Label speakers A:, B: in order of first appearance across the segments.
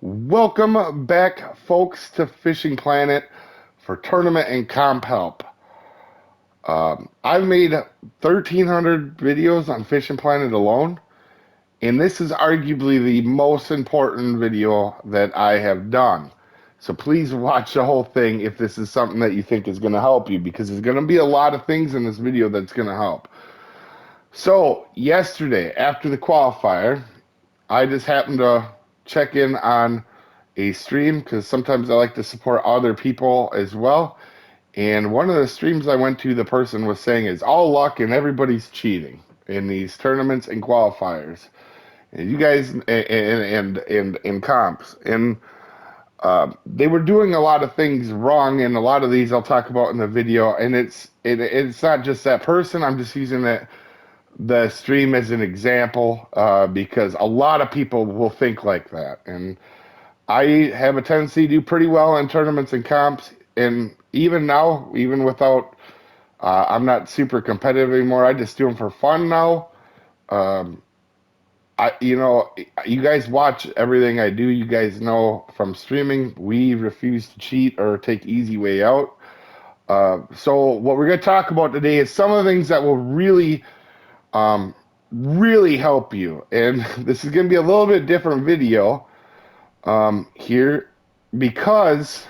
A: Welcome back, folks, to Fishing Planet for tournament and comp help. I've made 1,300 videos on Fishing Planet alone, and this is arguably the most important video that I have done. So please watch the whole thing if this is something that you think is going to help you, because there's going to be a lot of things in this video that's going to help. So yesterday, after the qualifier, I just happened to check in on a stream because sometimes I like to support other people as well. And one of the streams I went to, the person was saying it's all luck and everybody's cheating in these tournaments and qualifiers. And you guys and comps. And they were doing a lot of things wrong, and a lot of these I'll talk about in the video. And it's not just that person. I'm just using the stream as an example because a lot of people will think like that. And I have a tendency to do pretty well in tournaments and comps, and even now, even without, I'm not super competitive anymore. I just do them for fun now. Um, you guys watch everything I do. You guys know from streaming, we refuse to cheat or take easy way out. So what we're going to talk about today is some of the things that will um, really help you. And this is going to be a little bit different video here because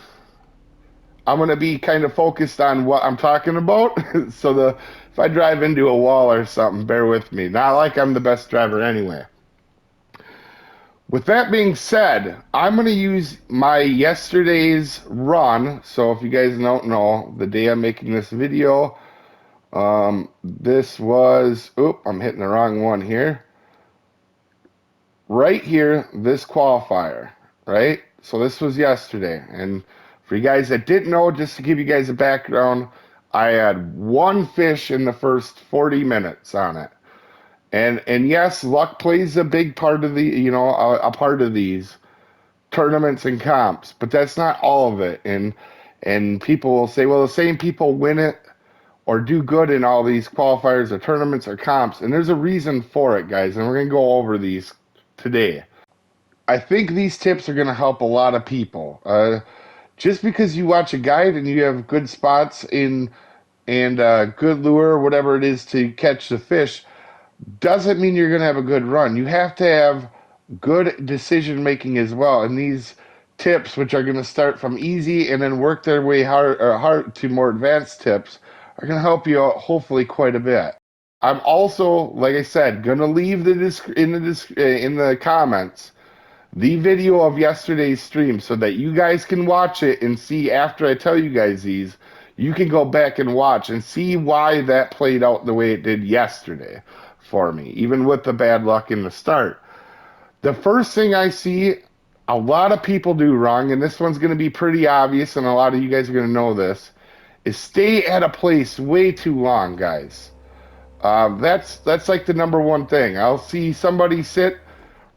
A: I'm going to be kind of focused on what I'm talking about. So if I drive into a wall or something, bear with me. Not like I'm the best driver anyway. With that being said, I'm going to use my yesterday's run. So if you guys don't know, the day I'm making this video, this was, I'm hitting the wrong one here. Right here, this qualifier, right? So this was yesterday. And for you guys that didn't know, just to give you guys a background, I had one fish in the first 40 minutes on it. And yes, luck plays a big part of a part of these tournaments and comps, but that's not all of it. And people will say, well, the same people win it or do good in all these qualifiers or tournaments or comps, and there's a reason for it, guys, and we're gonna go over these today. I think these tips are gonna help a lot of people. Just because you watch a guide and you have good spots in and good lure, whatever it is to catch the fish, doesn't mean you're going to have a good run. You have to have good decision making as well. And these tips, which are going to start from easy and then work their way hard to more advanced tips, are going to help you out hopefully quite a bit. I'm also, like I said, going to leave in the comments the video of yesterday's stream so that you guys can watch it and see after I tell you guys these. You can go back and watch and see why that played out the way it did yesterday for me, even with the bad luck in the start. The first thing I see a lot of people do wrong, and this one's going to be pretty obvious, and a lot of you guys are going to know this, is stay at a place way too long, guys. That's like the number one thing. I'll see somebody sit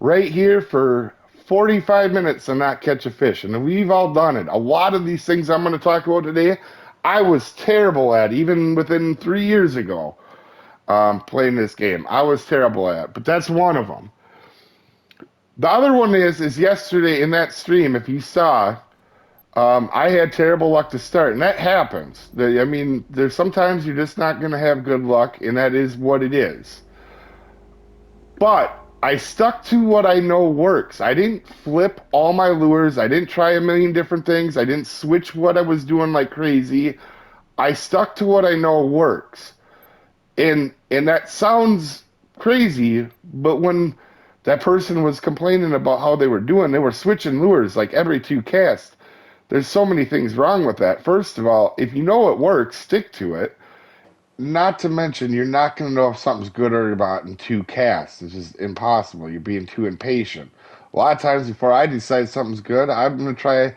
A: right here for 45 minutes and not catch a fish, and we've all done it. A lot of these things I'm going to talk about today, I was terrible at, even within 3 years ago. Playing this game, I was terrible at, but that's one of them. The other one is yesterday in that stream, if you saw, I had terrible luck to start, and that happens. I mean, there's sometimes you're just not going to have good luck, and that is what it is. But I stuck to what I know works. I didn't flip all my lures. I didn't try a million different things. I didn't switch what I was doing like crazy. I stuck to what I know works. And that sounds crazy, but when that person was complaining about how they were switching lures like every two casts. There's so many things wrong with that. First of all, if you know it works, stick to it. Not to mention, you're not going to know if something's good or not in two casts. It's just impossible. You're being too impatient. A lot of times before I decide something's good, I'm going to try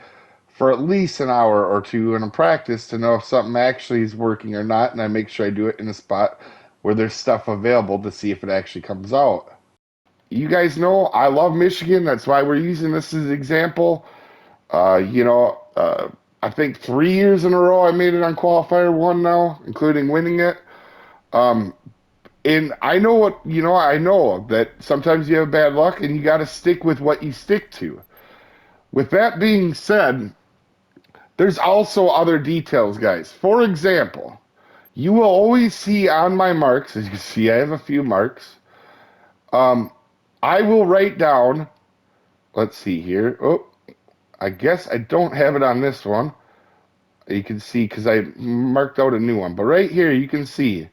A: for at least an hour or two in a practice to know if something actually is working or not, and I make sure I do it in a spot where there's stuff available to see if it actually comes out. You guys know I love Michigan. That's why we're using this as an example. I think 3 years in a row I made it on qualifier one now, including winning it. Um, And I know I know that sometimes you have bad luck and you got to stick with what you stick to. With that being said, there's also other details, guys. For example, you will always see on my marks, as you can see, I have a few marks. Um, I will write down, let's see here. Oh, I guess I don't have it on this one. You can see because I marked out a new one. But right here, you can see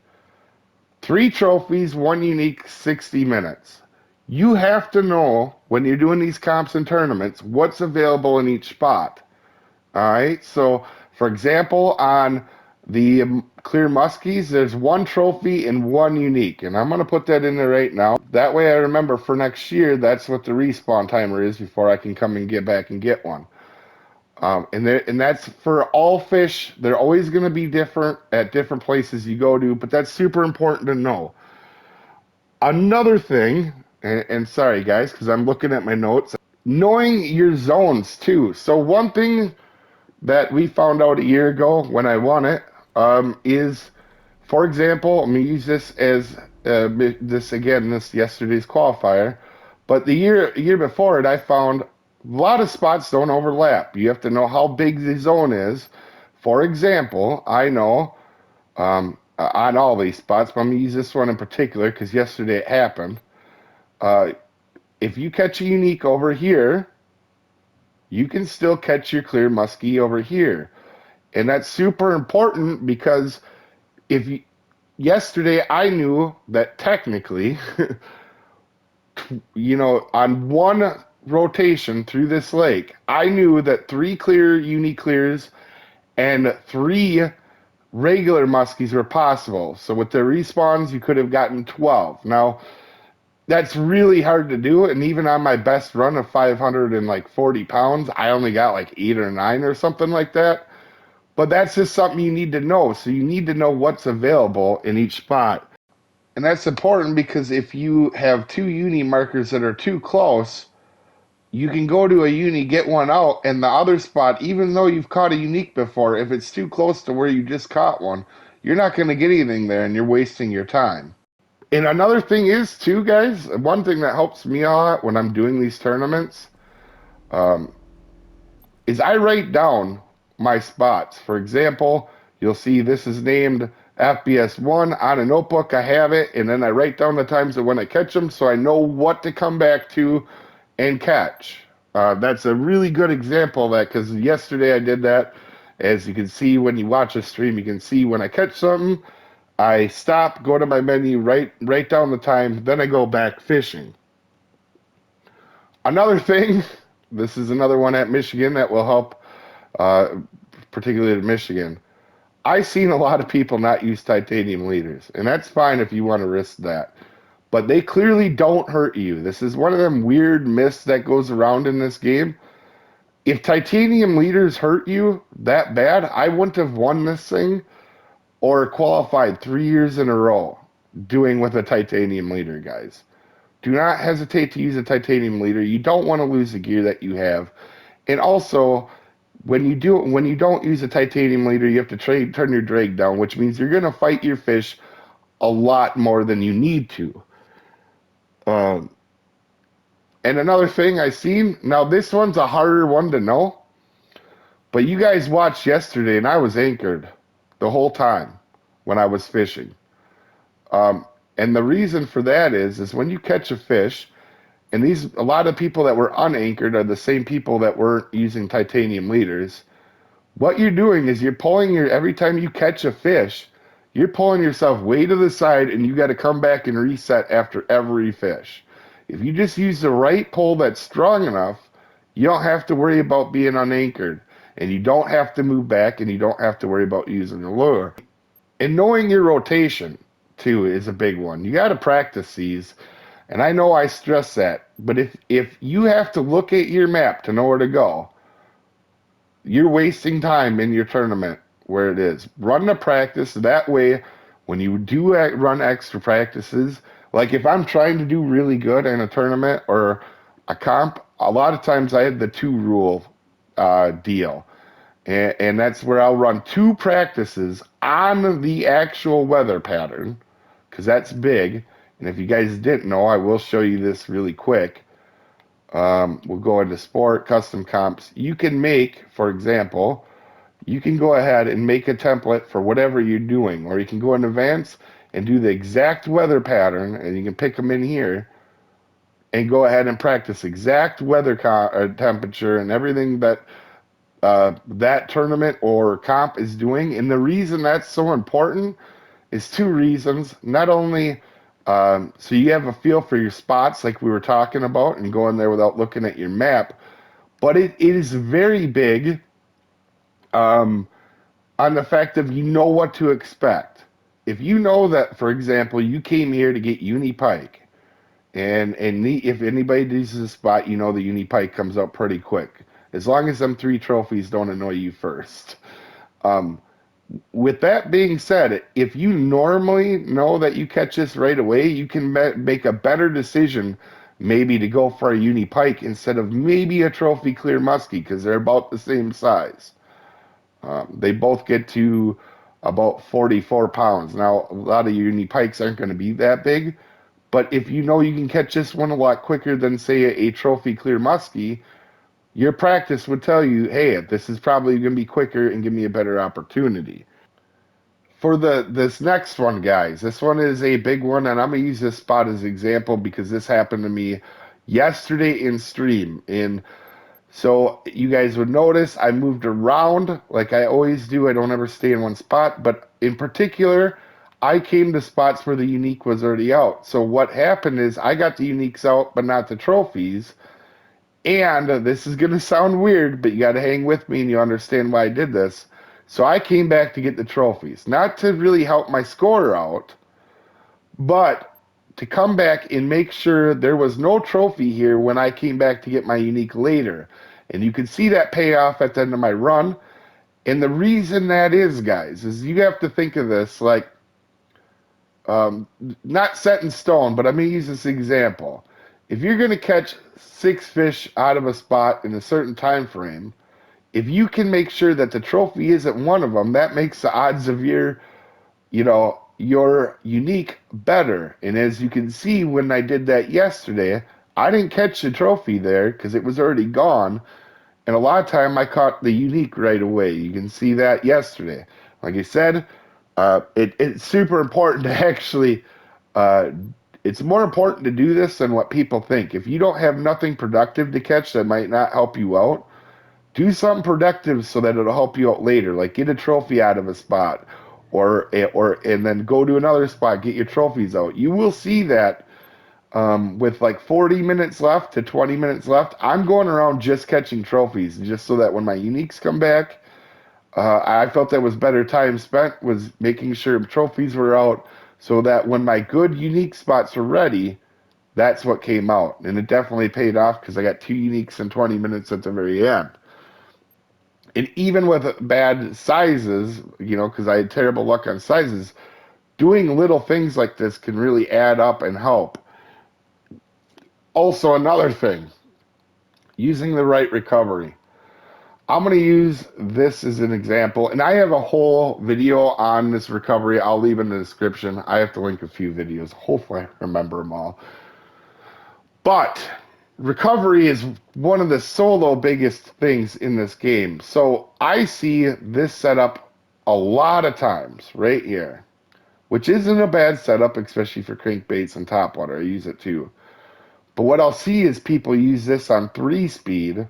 A: 3 trophies, 1 unique, 60 minutes. You have to know when you're doing these comps and tournaments what's available in each spot. All right. So, for example, on the clear muskies, there's 1 trophy and 1 unique. And I'm going to put that in there right now. That way I remember for next year, that's what the respawn timer is before I can come and get back and get one. And that's for all fish. They're always going to be different at different places you go to, but that's super important to know. Another thing, and sorry guys, because I'm looking at my notes, knowing your zones too. So one thing that we found out a year ago when I won it is, for example, I'm gonna use this as this yesterday's qualifier, but the year before it, I found a lot of spots don't overlap. You have to know how big the zone is. For example, I know on all these spots, but I'm gonna use this one in particular because yesterday it happened. Uh, if you catch a unique over here, you can still catch your clear muskie over here. And that's super important because if you, yesterday I knew that technically, on one rotation through this lake, I knew that 3 unique clears and 3 regular muskies were possible. So with the respawns, you could have gotten 12. Now, that's really hard to do, and even on my best run of 540 pounds, I only got like 8 or 9 or something like that. But that's just something you need to know. So you need to know what's available in each spot. And that's important because if you have 2 uni markers that are too close, you can go to a uni, get one out, and the other spot, even though you've caught a unique before, if it's too close to where you just caught one, you're not going to get anything there and you're wasting your time. And another thing is, too, guys, one thing that helps me a lot when I'm doing these tournaments um, is I write down my spots. For example, you'll see this is named FBS1 on a notebook. I have it, and then I write down the times of when I catch them so I know what to come back to and catch. That's a really good example of that because yesterday I did that. As you can see when you watch a stream, you can see when I catch something, I stop, go to my menu, write down the time, then I go back fishing. Another thing, this is another one at Michigan that will help, uh, particularly at Michigan. I've seen a lot of people not use titanium leaders, and that's fine if you want to risk that. But they clearly don't hurt you. This is one of them weird myths that goes around in this game. If titanium leaders hurt you that bad, I wouldn't have won this thing or qualified 3 years in a row doing with a titanium leader, guys. Do not hesitate to use a titanium leader. You don't want to lose the gear that you have. And also, when you don't use a titanium leader, you have to turn your drag down, which means you're going to fight your fish a lot more than you need to. Um, and another thing I seen, now this one's a harder one to know, but you guys watched yesterday and I was anchored the whole time when I was fishing. And the reason for that is when you catch a fish, and a lot of people that were unanchored are the same people that weren't using titanium leaders. What you're doing is every time you catch a fish, you're pulling yourself way to the side and you got to come back and reset after every fish. If you just use the right pull that's strong enough, you don't have to worry about being unanchored, and you don't have to move back, and you don't have to worry about using the lure. And knowing your rotation, too, is a big one. You got to practice these, and I know I stress that, but if you have to look at your map to know where to go, you're wasting time in your tournament where it is. Run the practice. That way, when you do run extra practices, like if I'm trying to do really good in a tournament or a comp, a lot of times I have the 2 rule deal. And that's where I'll run 2 practices on the actual weather pattern, because that's big. And if you guys didn't know, I will show you this really quick. We'll go into sport, custom comps. You can make, for example, you can go ahead and make a template for whatever you're doing, or you can go in advance and do the exact weather pattern, and you can pick them in here and go ahead and practice exact weather temperature and everything that that tournament or comp is doing. And the reason that's so important is two reasons. Not only so you have a feel for your spots like we were talking about and going there without looking at your map, but it is very big um, on the fact of you know what to expect. If you know that, for example, you came here to get uni pike, and if anybody uses a spot, you know the uni pike comes up pretty quick. As long as them three trophies don't annoy you first. Um, with that being said, if you normally know that you catch this right away, you can make a better decision maybe to go for a uni pike instead of maybe a trophy clear muskie because they're about the same size. They both get to about 44 pounds. Now, a lot of uni pikes aren't going to be that big, but if you know you can catch this one a lot quicker than, say, a trophy clear muskie, your practice would tell you, hey, this is probably going to be quicker and give me a better opportunity. For this next one, guys, this one is a big one, and I'm gonna use this spot as an example because this happened to me yesterday in stream. And so you guys would notice I moved around like I always do. I don't ever stay in one spot, but in particular, I came to spots where the unique was already out. So what happened is I got the uniques out, but not the trophies. And this is going to sound weird, but you got to hang with me and you understand why I did this. So I came back to get the trophies, not to really help my score out, but to come back and make sure there was no trophy here when I came back to get my unique later. And you can see that payoff at the end of my run. And the reason that is, guys, is you have to think of this like not set in stone, but I'm going to use this example. If you're going to catch 6 fish out of a spot in a certain time frame, if you can make sure that the trophy isn't one of them, that makes the odds of your unique better. And as you can see, when I did that yesterday, I didn't catch the trophy there because it was already gone. And a lot of time I caught the unique right away. You can see that yesterday. Like I said, it's super important to actually, uh, it's more important to do this than what people think. If you don't have nothing productive to catch that might not help you out, do something productive so that it'll help you out later. Like get a trophy out of a spot, or and then go to another spot, get your trophies out. You will see that with like 40 minutes left to 20 minutes left, I'm going around just catching trophies, just so that when my uniques come back, I felt that was better time spent was making sure trophies were out, so that when my good unique spots were ready, that's what came out, and it definitely paid off because I got 2 uniques in 20 minutes at the very end. And even with bad sizes, because I had terrible luck on sizes, doing little things like this can really add up and help. Also, another thing, using the right recovery. I'm going to use this as an example, and I have a whole video on this recovery. I'll leave in the description. I have to link a few videos. Hopefully I remember them all. But recovery is one of the solo biggest things in this game. So I see this setup a lot of times right here, which isn't a bad setup, especially for crankbaits and topwater. I use it too. But what I'll see is people use this on 3-speed,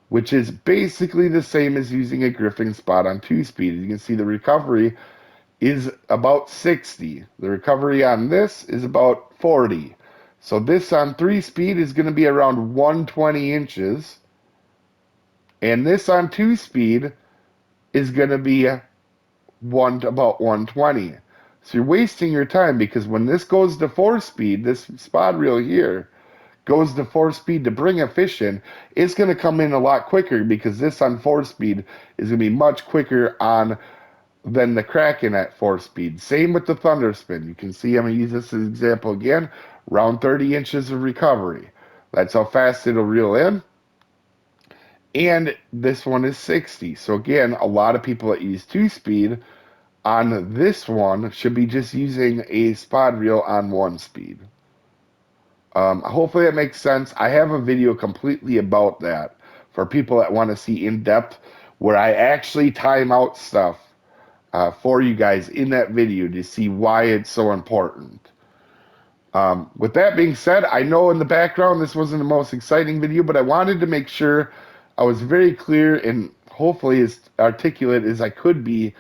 A: which is basically the same as using a griffin spot on 2-speed. As you can see, the recovery is about 60. The recovery on this is about 40. So this on 3-speed is going to be around 120 inches. And this on 2-speed is going to be about 120. So you're wasting your time because when this goes to 4-speed, this spot reel here goes to 4-speed to bring a fish in, it's going to come in a lot quicker because this on 4-speed is going to be much quicker on than the Kraken at 4-speed. Same with the Thunder Spin. You can see I'm going to use this as an example again. Around 30 inches of recovery. That's how fast it'll reel in. And this one is 60. So again, a lot of people that use 2-speed on this one should be just using a spot reel on 1 speed. Hopefully that makes sense. I have a video completely about that for people that want to see in depth, where I actually time out stuff for you guys in that video to see why it's so important. With that being said, I know in the background this wasn't the most exciting video, but I wanted to make sure I was very clear and hopefully as articulate as I could be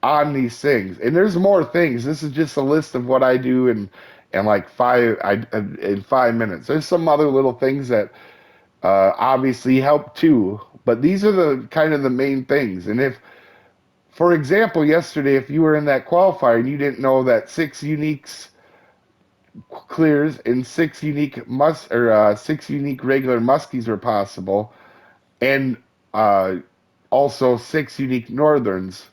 A: on these things. And there's more things. This is just a list of what I do in like in 5 minutes. There's some other little things that obviously help too, but these are the kind of the main things. And if, for example, yesterday, if you were in that qualifier and you didn't know that 6 uniques clears and 6 unique 6 unique regular muskies were possible, and also 6 unique northerns,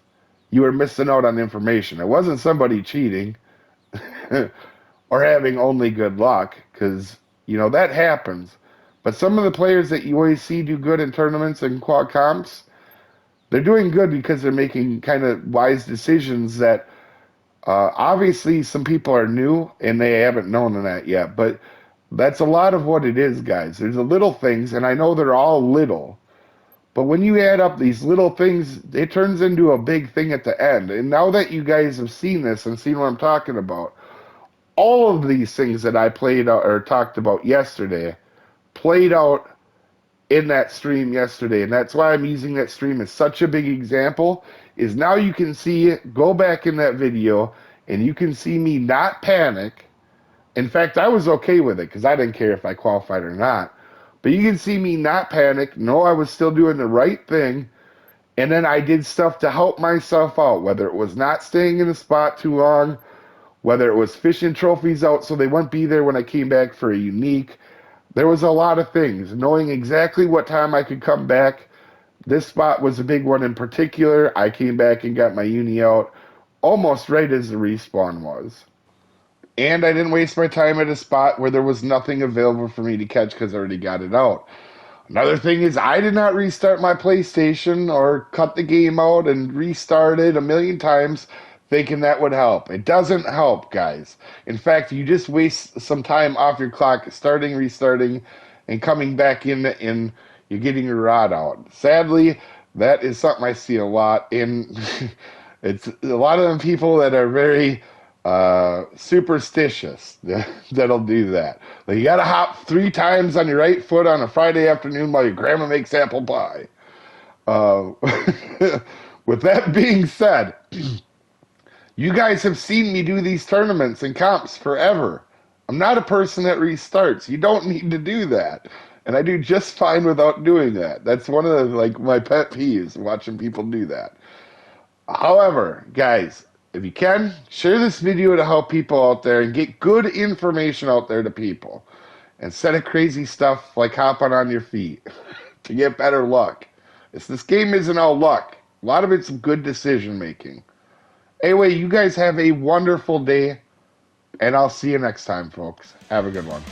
A: you were missing out on information. It wasn't somebody cheating or having only good luck, because that happens. But some of the players that you always see do good in tournaments and quad comps, they're doing good because they're making kind of wise decisions that obviously some people are new and they haven't known that yet. But that's a lot of what it is, guys. There's the little things, and I know they're all little. But when you add up these little things, it turns into a big thing at the end. And now that you guys have seen this and seen what I'm talking about, all of these things that I played out or talked about yesterday played out in that stream yesterday. And that's why I'm using that stream as such a big example, is now you can see it, go back in that video, and you can see me not panic. In fact, I was okay with it because I didn't care if I qualified or not. But you can see me not panic, know I was still doing the right thing, and then I did stuff to help myself out, whether it was not staying in the spot too long, whether it was fishing trophies out so they wouldn't be there when I came back for a unique. There was a lot of things. Knowing exactly what time I could come back. This spot was a big one in particular. I came back and got my uni out almost right as the respawn was. And I didn't waste my time at a spot where there was nothing available for me to catch because I already got it out. Another thing is I did not restart my PlayStation or cut the game out and restart it a million times thinking that would help. It doesn't help, guys. In fact, you just waste some time off your clock starting, restarting, and coming back in and you're getting your rod out. Sadly, that is something I see a lot. And it's a lot of them people that are very superstitious that'll do that. Like, you gotta hop 3 times on your right foot on a Friday afternoon while your grandma makes apple pie. With that being said, you guys have seen me do these tournaments and comps forever. I'm not a person that restarts. You don't need to do that. And I do just fine without doing that. That's one of the, my pet peeves, watching people do that. However, guys, if you can, share this video to help people out there and get good information out there to people. Instead of crazy stuff like hopping on your feet to get better luck. This game isn't all luck. A lot of it's good decision making. Anyway, you guys have a wonderful day, and I'll see you next time, folks. Have a good one.